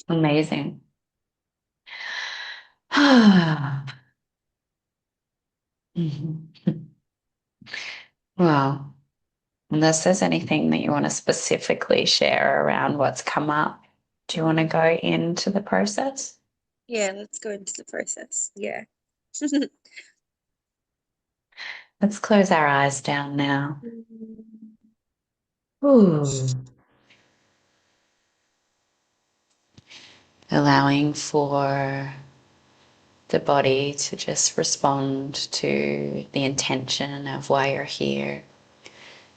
Amazing. Mhm. Well, unless there's anything that you want to specifically share around what's come up, do you want to go into the process? Yeah, let's go into the process. Yeah. Let's close our eyes down now. Ooh. Allowing for the body to just respond to the intention of why you're here,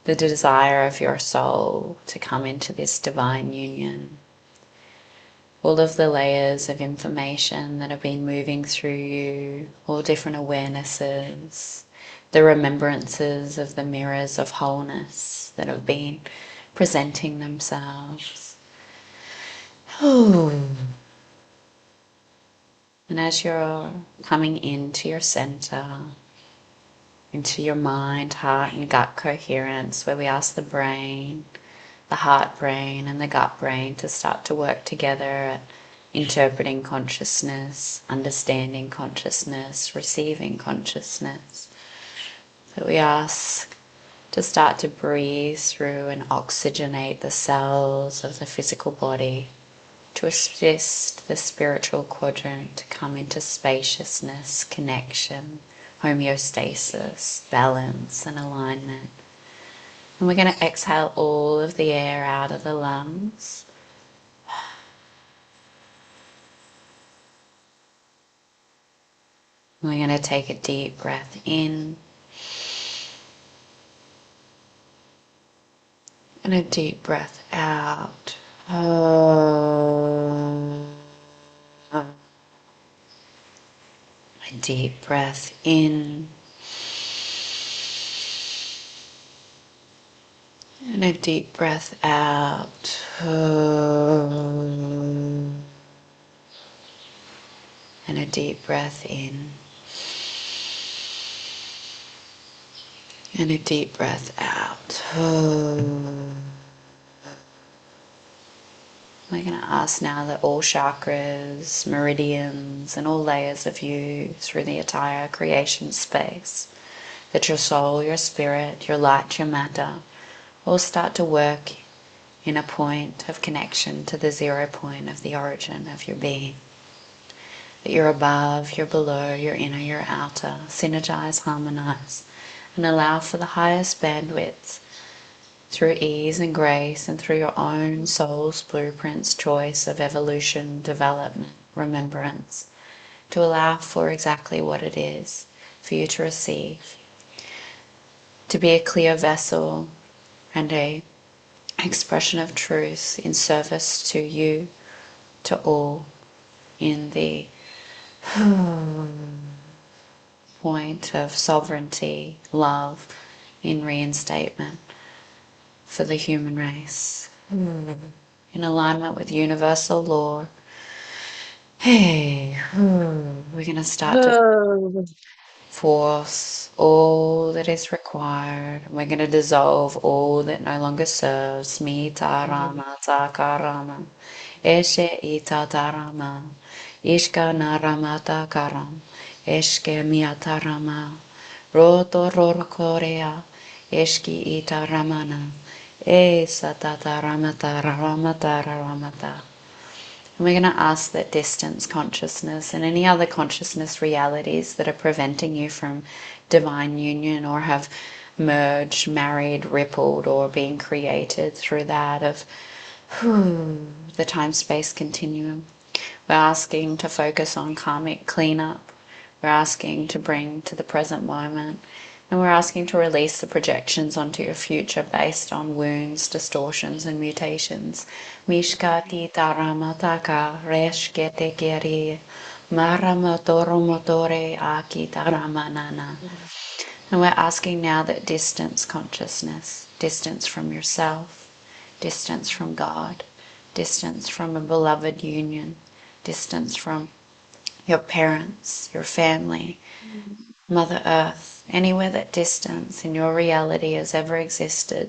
the desire of your soul to come into this divine union. All of the layers of information that have been moving through you, all different awarenesses, the remembrances of the mirrors of wholeness that have been presenting themselves. Ooh. And as you're coming into your center, into your mind, heart, and gut coherence, where we ask the brain, the heart brain, and the gut brain to start to work together at interpreting consciousness, understanding consciousness, receiving consciousness. So we ask to start to breathe through and oxygenate the cells of the physical body, to assist the spiritual quadrant to come into spaciousness, connection, homeostasis, balance, and alignment. And we're going to exhale all of the air out of the lungs. We're going to take a deep breath in and a deep breath out. A deep breath in and a deep breath out. And a deep breath in and a deep breath out. We're going to ask now that all chakras, meridians, and all layers of you through the entire creation space, that your soul, your spirit, your light, your matter, all start to work in a point of connection to the 0 point of the origin of your being. That you're above, you're below, you're inner, you're outer. Synergize, harmonize, and allow for the highest bandwidth through ease and grace and through your own soul's blueprint's choice of evolution, development, remembrance, to allow for exactly what it is for you to receive, to be a clear vessel and a expression of truth in service to you, to all, in the point of sovereignty, love, in reinstatement for the human race, in alignment with universal law. Hey, we're going to start to force all that is required. We're going to dissolve all that no longer serves. Mi tarama takarama. Eshe ita tarama. Ishka naramata karam. Eshke miatarama. Roto rorokorea. Eshki ita ramana. E satata ramata ramata ramata. And we're going to ask that distance consciousness and any other consciousness realities that are preventing you from divine union or have merged, married, rippled, or been created through that of the time-space continuum. We're asking to focus on karmic cleanup. We're asking to bring to the present moment. And we're asking to release the projections onto your future based on wounds, distortions, and mutations. Mishkati taramataka reshkete keri maramotoro motore aki taramanana. And we're asking now that distance consciousness, distance from yourself, distance from God, distance from a beloved union, distance from your parents, your family, Mother Earth, anywhere that distance in your reality has ever existed,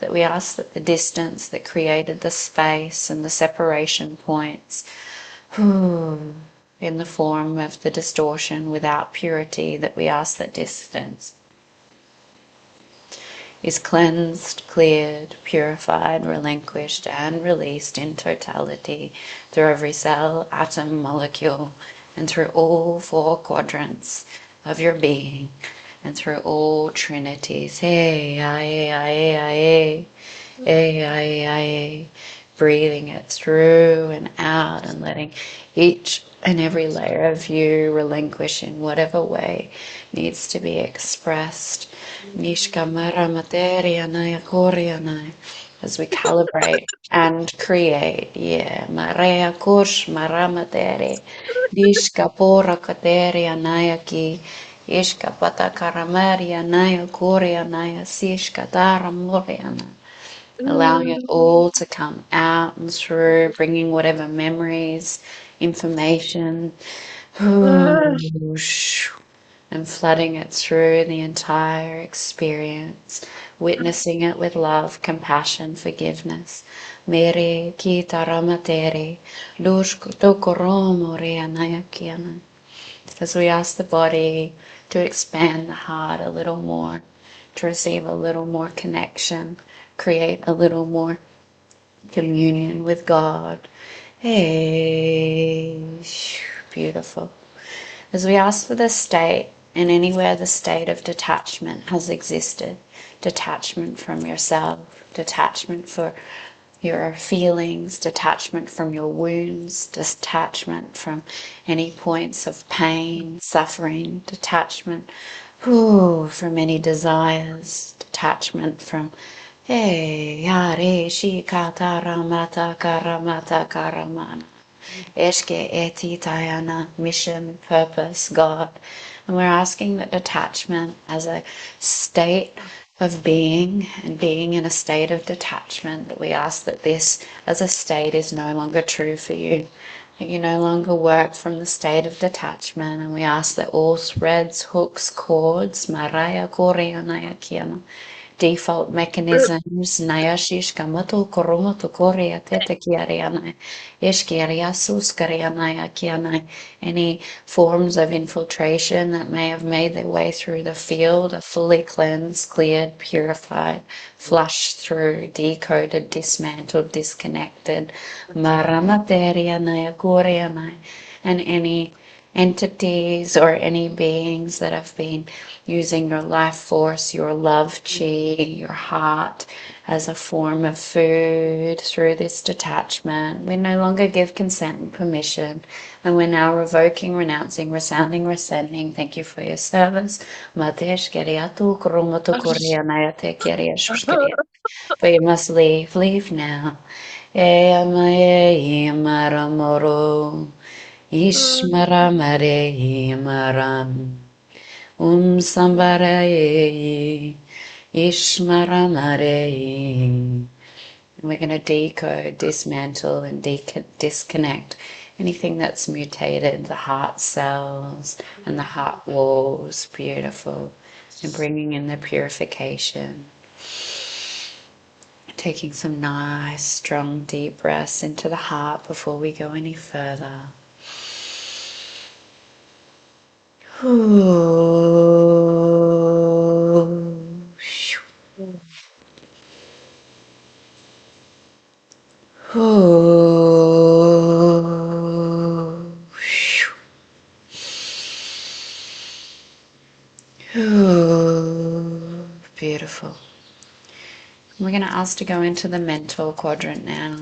that we ask that the distance that created the space and the separation points, in the form of the distortion without purity, that we ask that distance is cleansed, cleared, purified, relinquished, and released in totality through every cell, atom, molecule, and through all four quadrants of your being, and through all trinities. Hey, aye, aye, aye, aye, aye, aye. Breathing it through and out and letting each and every layer of you relinquish in whatever way needs to be expressed. As we calibrate and create. Yeah. Marea kush maramatere. Dishka pora kateria nayaki. Ishka pata karamaria naya korea naya sishka dara moriana. Allowing it all to come out and through, bringing whatever memories, information, and flooding it through the entire experience, witnessing it with love, compassion, forgiveness. Mere kita ramatere, dushko tokoromo reanayakiana. As we ask the body to expand the heart a little more, to receive a little more connection, create a little more communion with God. Hey, beautiful. As we ask for the state, and anywhere the state of detachment has existed, detachment from yourself, detachment for your feelings, detachment from your wounds, detachment from any points of pain, suffering, detachment from any desires, detachment from Hey, yare shi kataramata karamata karamana. Eshke eti tayana, mission, purpose, God. And we're asking that detachment as a state of being and being in a state of detachment, that we ask that this as a state is no longer true for you. That you no longer work from the state of detachment, and we ask that all threads, hooks, cords, maraya koreanaya kiana, default mechanisms, Nayashish Kamato Koromoto Korea Tete Kiariana, Ishkiaria Suskariana Kiana, any forms of infiltration that may have made their way through the field are fully cleansed, cleared, purified, flushed through, decoded, dismantled, disconnected, Maramateria Naya, and any entities or any beings that have been using your life force, your love chi, your heart as a form of food through this detachment. We no longer give consent and permission, and we're now revoking, renouncing, resounding, rescinding. Thank you for your service. But you must leave. Leave now. Ishmaramare Maram Sambaraye Ishmaramare. We're going to decode, dismantle, and disconnect anything that's mutated, the heart cells and the heart walls. Beautiful. And bringing in the purification. Taking some nice, strong, deep breaths into the heart before we go any further. Beautiful. We're going to ask to go into the mental quadrant now,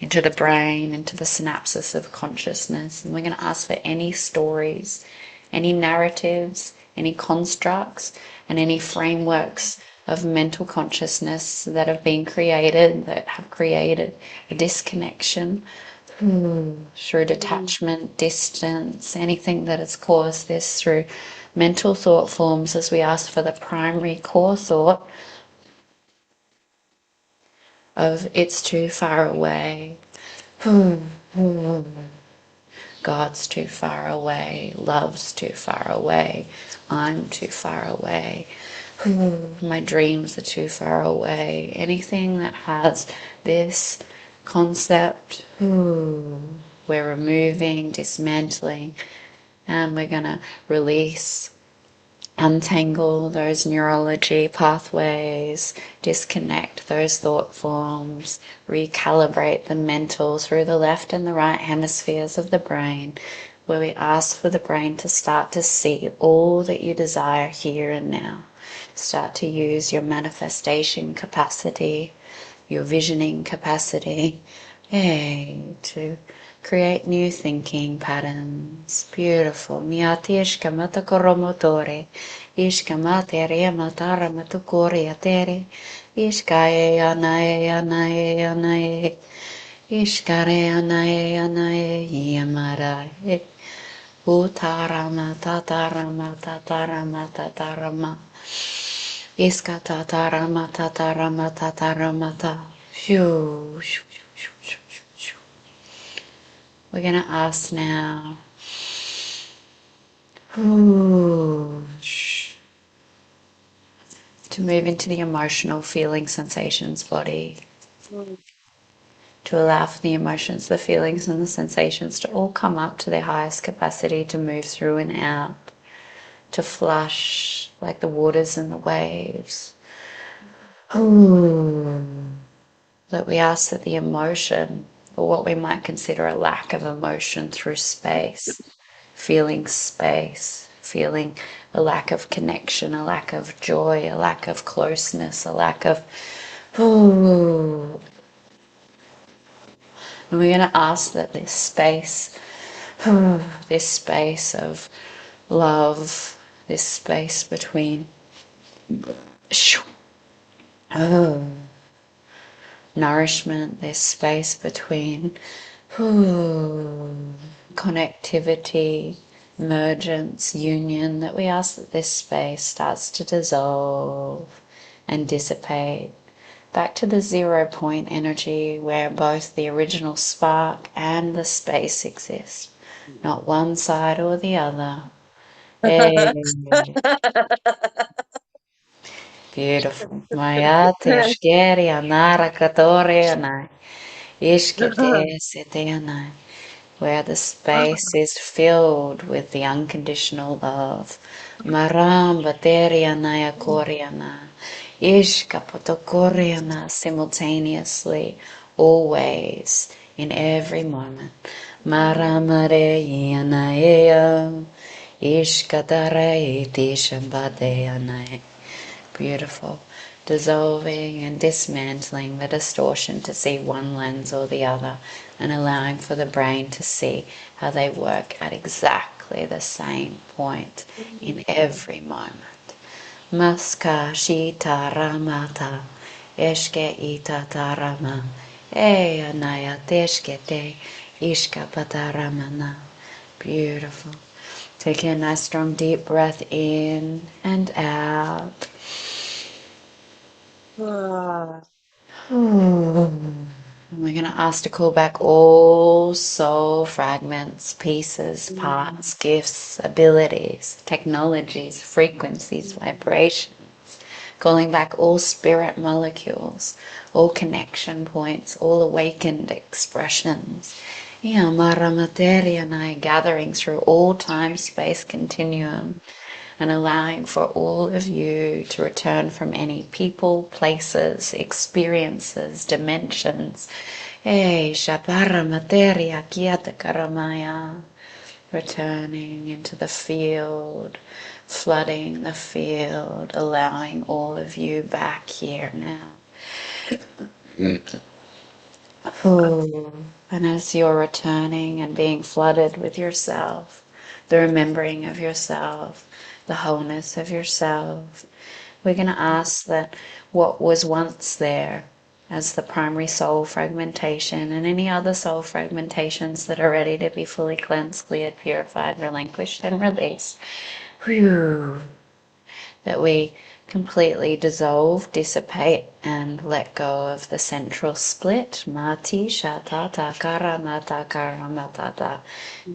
into the brain, into the synapses of consciousness. And we're going to ask for any stories, any narratives, any constructs, and any frameworks of mental consciousness that have been created, that have created a disconnection through detachment, distance, anything that has caused this through mental thought forms, as we ask for the primary core thought of it's too far away. God's too far away. Love's too far away. I'm too far away. My dreams are too far away. Anything that has this concept, we're removing, dismantling, and we're going to release, untangle those neurology pathways, disconnect those thought forms, recalibrate the mental through the left and the right hemispheres of the brain, where we ask for the brain to start to see all that you desire here and now. Start to use your manifestation capacity, your visioning capacity, to create new thinking patterns. Beautiful. Miati ishkamata koromotore. Ishkamate rematara matukori atere. Ishkaye anaye anaye anaye. Ishkare anaye anaye yamaraye. Utarama tatarama tatarama tatarama. Iska tatarama tatarama tatarama ta. Shoo, shoo, shoo, shoo, shoo, shoo. We're going to ask now to move into the emotional feeling sensations body, to allow for the emotions, the feelings and the sensations to all come up to their highest capacity to move through and out, to flush like the waters and the waves. That we ask that the emotion, or what we might consider a lack of emotion through space, feeling a lack of connection, a lack of joy, a lack of closeness, a lack of and we're going to ask that this space of love, this space between nourishment, this space between connectivity, emergence, union, that we ask that this space starts to dissolve and dissipate back to the 0 point energy where both the original spark and the space exist, not one side or the other. Hey. Beautiful. Mayate ashkeri anara katore anai. Ishkete sete anai. Where the space is filled with the unconditional love. Maram bateriana koriana. Ishka potokoriana simultaneously, always, in every moment. Maramare yanaea. Ishka dare tishambadeanae. Beautiful. Dissolving and dismantling the distortion to see one lens or the other, and allowing for the brain to see how they work at exactly the same point in every moment. Maska shita ramata eshke ita tarama e anaya teshkete ishka pataramana. Beautiful. Take a nice strong deep breath in and out. And we're going to ask to call back all soul fragments, pieces, parts, gifts, abilities, technologies, frequencies, vibrations. Calling back all spirit molecules, all connection points, all awakened expressions. Mara materia gathering through all time space continuum, and allowing for all of you to return from any people, places, experiences, dimensions. Shapara materia kiata karamaya. Returning into the field, flooding the field, allowing all of you back here now. And as you're returning and being flooded with yourself, the remembering of yourself, the wholeness of yourself, we're going to ask that what was once there as the primary soul fragmentation and any other soul fragmentations that are ready to be fully cleansed, cleared, purified, relinquished, and released, that we completely dissolve, dissipate, and let go of the central split. Mati shata takara mata kara matata.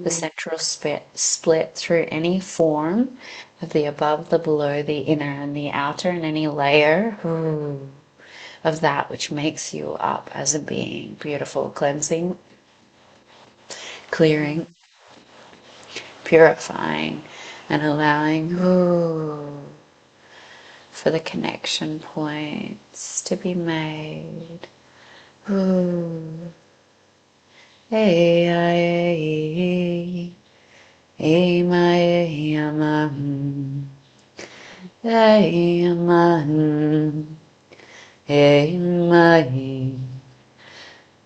The central split through any form of the above, the below, the inner, and the outer, and any layer of that which makes you up as a being. Beautiful cleansing, clearing, purifying, and allowing for the connection points to be made. Hey, hey, hey, my, hey, my.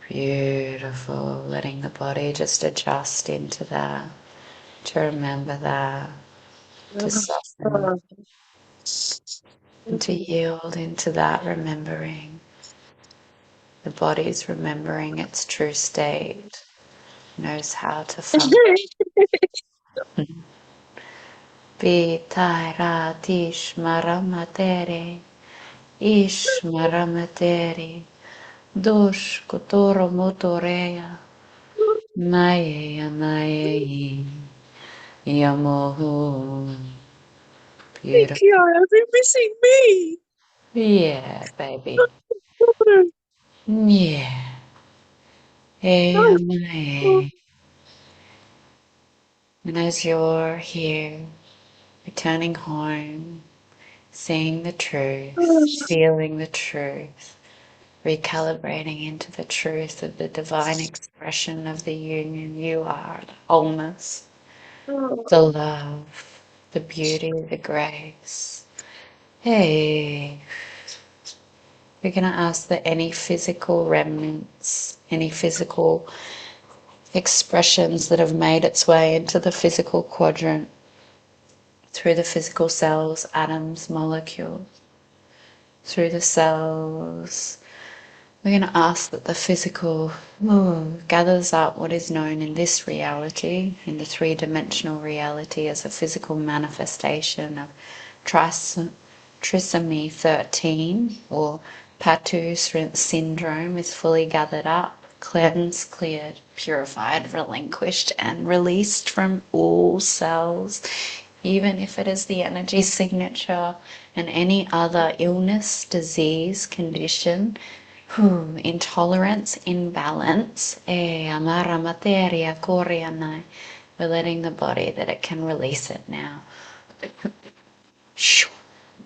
Beautiful. Letting the body just adjust into that, to remember that, to soften, and to yield into that remembering. The body's remembering its true state, knows how to function. Vitairati shmaramatere, ishmaramatere, dosh kotoro motoreya, maye maye, yamohu. Hey, Beautiful. Kiara, they're missing me. Yeah, baby. Yeah. Oh, Hey. And as you're here, returning home, seeing the truth, feeling the truth, recalibrating into the truth of the divine expression of the union you are, the wholeness, the love, the beauty, the grace. Hey, we're going to ask that any physical remnants, any physical expressions that have made its way into the physical quadrant through the physical cells, atoms, molecules, through the cells. We're going to ask that the physical gathers up what is known in this reality, in the three-dimensional reality, as a physical manifestation of trisomy 13 or Patu syndrome is fully gathered up, cleansed, cleared, purified, relinquished, and released from all cells, even if it is the energy signature and any other illness, disease, condition, intolerance, imbalance. Amara materia corianai. We're letting the body that it can release it now.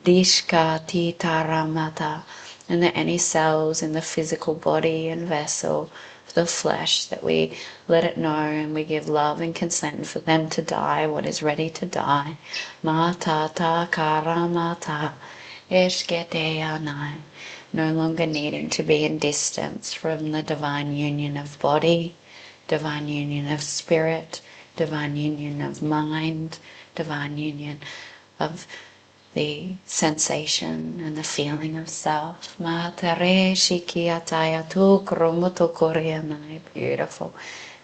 Dishka titaramata. And that any cells in the physical body and vessel, the flesh, that we let it know and we give love and consent for them to die what is ready to die. Mata ta karamata. Eshketeyanai. No longer needing to be in distance from the divine union of body, divine union of spirit, divine union of mind, divine union of the sensation and the feeling of self. Matere shikiataya tu kromoto koreanai. Beautiful.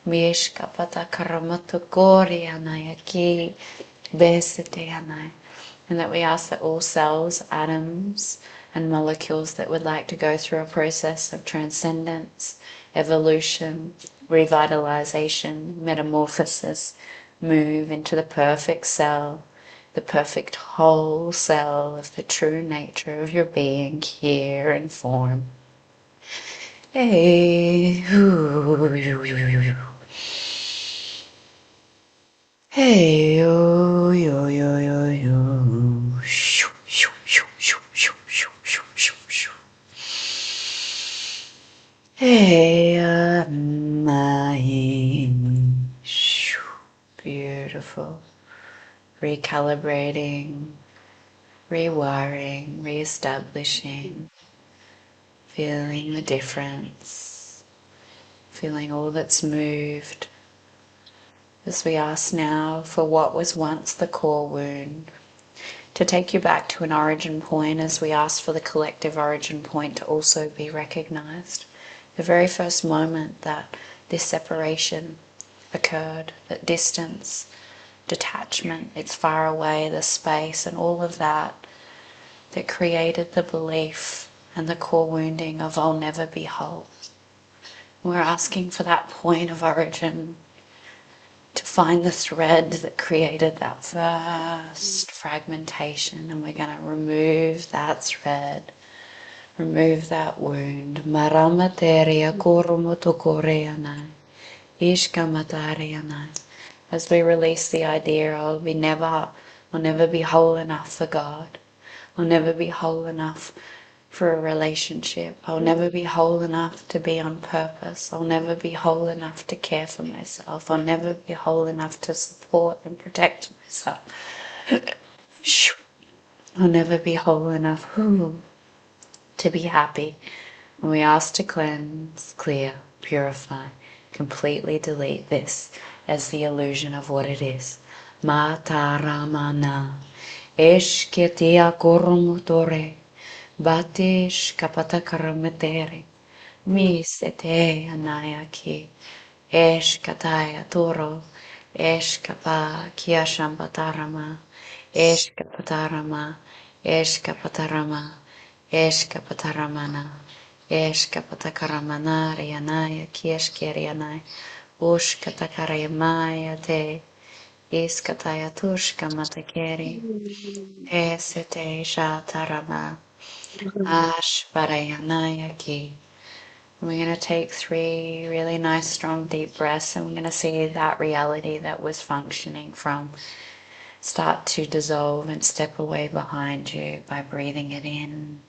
Mishkapata karamoto koreanai ki beseteanai. And that we ask that all cells, atoms, and molecules that would like to go through a process of transcendence, evolution, revitalization, metamorphosis, move into the perfect cell, the perfect whole cell of the true nature of your being here in form. Hey, hey, yo, yo, yo, yo, yo. Shoo, shoo, shoo, shoo, shoo, shoo, shoo, shoo, shoo. Hey, my. Shoo. Beautiful. Recalibrating, rewiring, reestablishing, feeling the difference, feeling all that's moved. As we ask now for what was once the core wound, to take you back to an origin point, as we ask for the collective origin point to also be recognized. The very first moment that this separation occurred, that distance, detachment, it's far away, the space, and all of that that created the belief and the core wounding of I'll never be whole. We're asking for that point of origin to find the thread that created that first fragmentation, and we're going to remove that thread, remove that wound. Maramateria kurumutukoreanai, ishkamatarianai. As we release the idea, I'll never be whole enough for God. I'll never be whole enough for a relationship. I'll never be whole enough to be on purpose. I'll never be whole enough to care for myself. I'll never be whole enough to support and protect myself. I'll never be whole enough to be happy. And we ask to cleanse, clear, purify, completely delete this as the illusion of what it is. Mataramana, eshketia korumutore, batish kapatakaramete, mi sete anayaki, eshkataya toro, eshkapa kiashambatarama, eshkapatarama, eshkapatarama, eshkapataramana, eshkapatakaramana rianaya kieshkerianai, ushkatakaramaya te, iskataya tushka matakeri, esete shatarama, ashparayanaya ki. We're going to take 3 really nice, strong, deep breaths, and we're going to see that reality that was functioning from start to dissolve and step away behind you by breathing it in.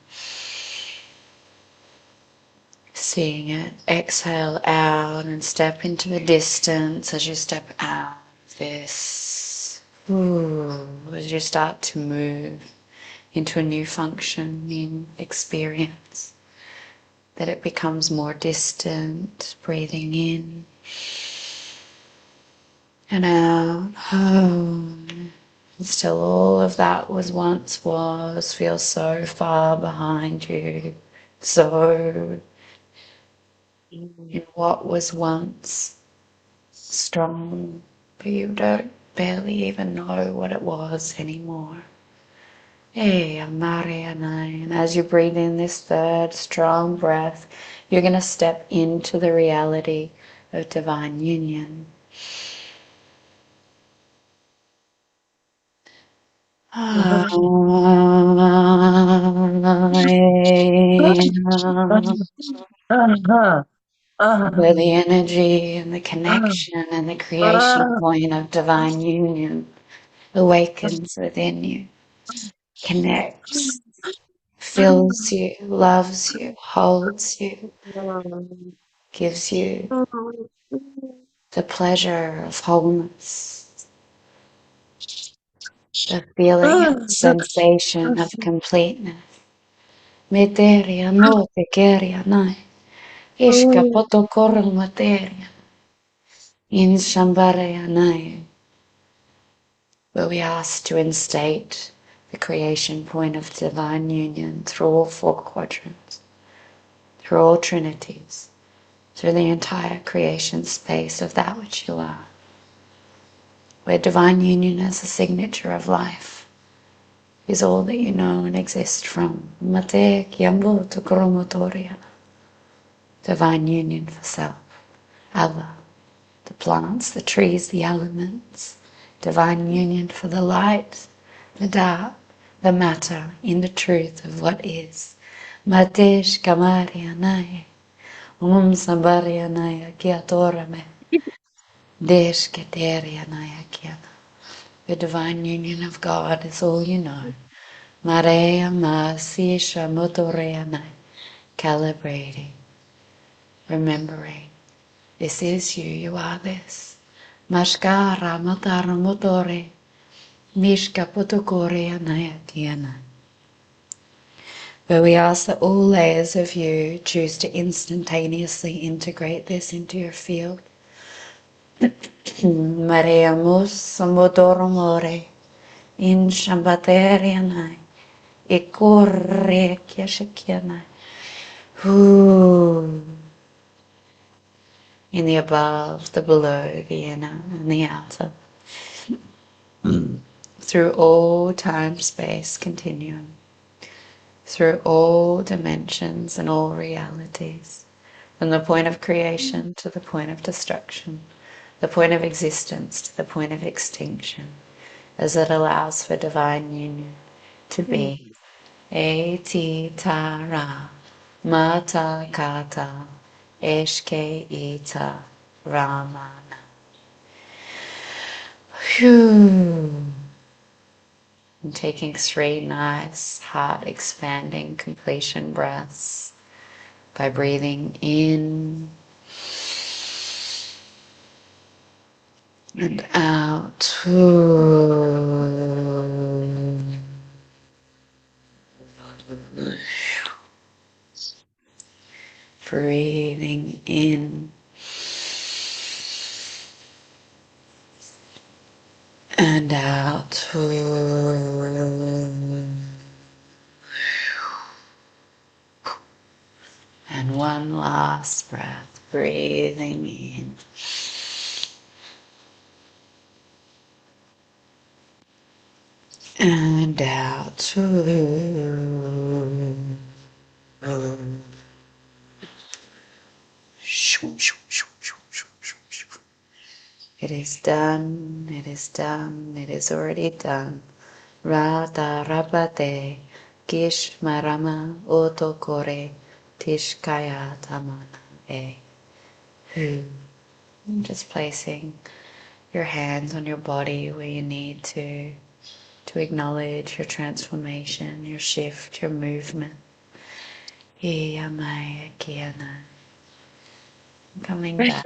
Seeing it exhale out and step into the distance as you step out of this. As you start to move into a new functioning experience, that it becomes more distant, breathing in and out. Still all of that was feels so far behind you. So in what was once strong, but you don't barely even know what it was anymore. And as you breathe in this third strong breath, you're going to step into the reality of divine union. Where the energy and the connection and the creation point of divine union awakens within you, connects, fills you, loves you, holds you, gives you the pleasure of wholeness, the feeling and sensation of completeness. Materia no te queria nai, ishka poto korro materia, in shambarea nai. Where we ask to instate the creation point of divine union through all 4 quadrants, through all trinities, through the entire creation space of that which you are, where divine union is the signature of life, is all that you know and exist from. Mate kiambo tukoromotoria. Divine union for self, other, the plants, the trees, the elements. Divine union for the light, the dark, the matter, in the truth of what is. Matesh kamarianaya, sambarianaya kiatorame, desh keterianaya kiana. The divine union of God is all you know. Marea masisha motoreanai, calibrating, remembering. This is you, you are this. Mashkara matara motore, mishka potokore anayatiana. Where we ask that all layers of you choose to instantaneously integrate this into your field. Mareamus samodoromore, in shambaterianai, ekorre kiashakianai. In the above, the below, the inner, and the outer. Through all time-space continuum. through all dimensions and all realities, from the point of creation to the point of destruction, the point of existence to the point of extinction, as it allows for divine union to be. Eti tara mata kata eshke ita ramana. Phew. And taking 3 nice, heart expanding completion breaths by breathing in and out. Breathing in and out. And one last breath, breathing in and out. It is done, it is done, it is already done. Rata rabate kish marama otokore tishkaya tamana e. Just placing your hands on your body where you need to acknowledge your transformation, your shift, your movement. Iyamaya kiana. Coming back.